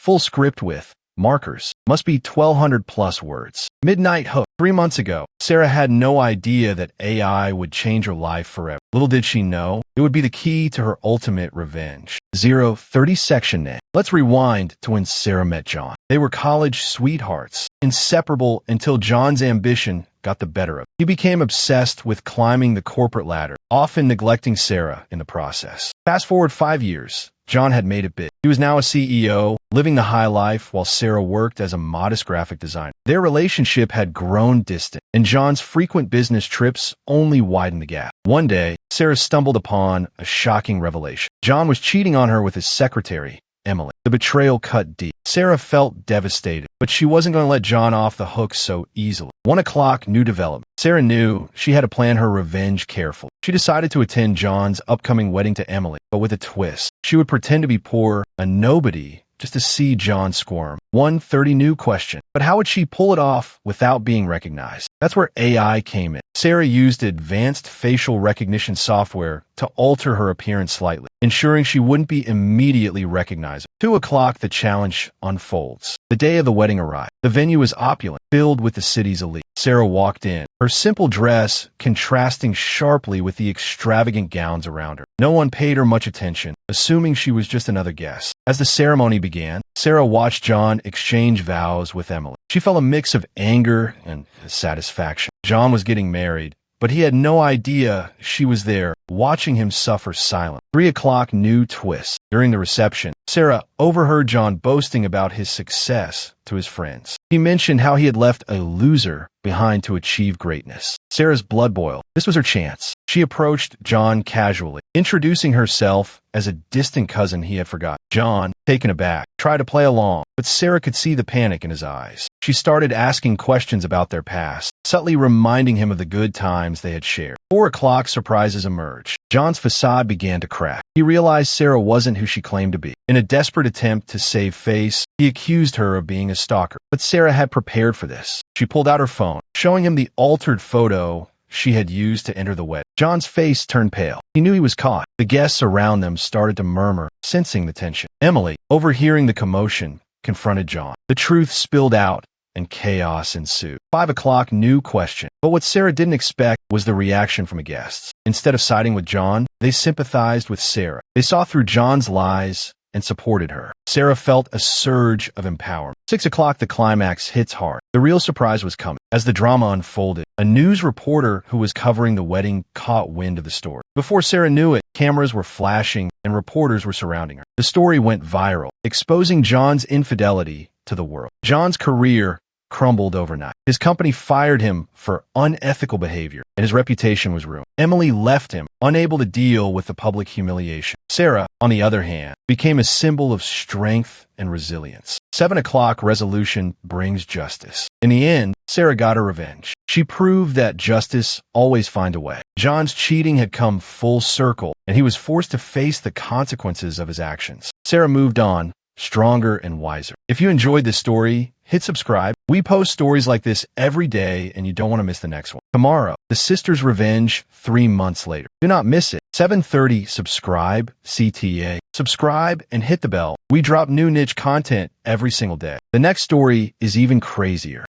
full script with markers. Must be 1,200 plus words. Midnight hook. 3 months ago, Sarah had no idea that AI would change her life forever. Little did she know, it would be the key to her ultimate revenge. 30 section name. Let's rewind to when Sarah met John. They were college sweethearts, inseparable until John's ambition got the better of him. He became obsessed with climbing the corporate ladder, often neglecting Sarah in the process. Fast forward 5 years. John had made it big. He was now a CEO, living the high life while Sarah worked as a modest graphic designer. Their relationship had grown distant, and John's frequent business trips only widened the gap. One day, Sarah stumbled upon a shocking revelation. John was cheating on her with his secretary, Emily. The betrayal cut deep. Sarah felt devastated, but she wasn't going to let John off the hook so easily. 1 o'clock, new development. Sarah knew she had to plan her revenge carefully. She decided to attend John's upcoming wedding to Emily, but with a twist. She would pretend to be poor, a nobody, just to see John squirm. 1:30 new question. But how would she pull it off without being recognized? That's where AI came in. Sarah used advanced facial recognition software to alter her appearance slightly, ensuring she wouldn't be immediately recognizable. 2 o'clock, the challenge unfolds. The day of the wedding arrived. The venue is opulent, filled with the city's elite. Sarah walked in, her simple dress contrasting sharply with the extravagant gowns around her. No one paid her much attention, assuming she was just another guest. As the ceremony began, Sarah watched John exchange vows with Emily. She felt a mix of anger and satisfaction. John was getting married, but he had no idea she was there, watching him suffer silently. 3 o'clock, new twist. During the reception, Sarah overheard John boasting about his success to his friends. He mentioned how he had left a loser behind to achieve greatness. Sarah's blood boiled. This was her chance. She approached John casually, introducing herself as a distant cousin he had forgotten. John, taken aback, tried to play along, but Sarah could see the panic in his eyes. She started asking questions about their past, subtly reminding him of the good times they had shared. 4 o'clock, surprises emerged. John's facade began to crack. He realized Sarah wasn't who she claimed to be. In a desperate attempt to save face, he accused her of being a stalker. But Sarah had prepared for this. She pulled out her phone, showing him the altered photo she had used to enter the wedding. John's face turned pale. He knew he was caught. The guests around them started to murmur, sensing the tension. Emily, overhearing the commotion, confronted John. The truth spilled out, and chaos ensued. 5 o'clock, new question. But what Sarah didn't expect was the reaction from the guests. Instead of siding with John, they sympathized with Sarah. They saw through John's lies and supported her. Sarah felt a surge of empowerment. 6 o'clock, the climax hits hard. The real surprise was coming. As the drama unfolded, a news reporter who was covering the wedding caught wind of the story. Before Sarah knew it, cameras were flashing and reporters were surrounding her. The story went viral, exposing John's infidelity to the world. John's career crumbled overnight. His company fired him for unethical behavior, and his reputation was ruined. Emily left him, unable to deal with the public humiliation. Sarah, on the other hand, became a symbol of strength and resilience. 7 o'clock, resolution brings justice. In the end, Sarah got her revenge. She proved that justice always finds a way. John's cheating had come full circle, and he was forced to face the consequences of his actions. Sarah moved on, stronger and wiser. If you enjoyed this story, hit subscribe. We post stories like this every day, and you don't want to miss the next one. Tomorrow, the sister's revenge 3 months later. Do not miss it. 7:30, subscribe, CTA. Subscribe and hit the bell. We drop new niche content every single day. The next story is even crazier.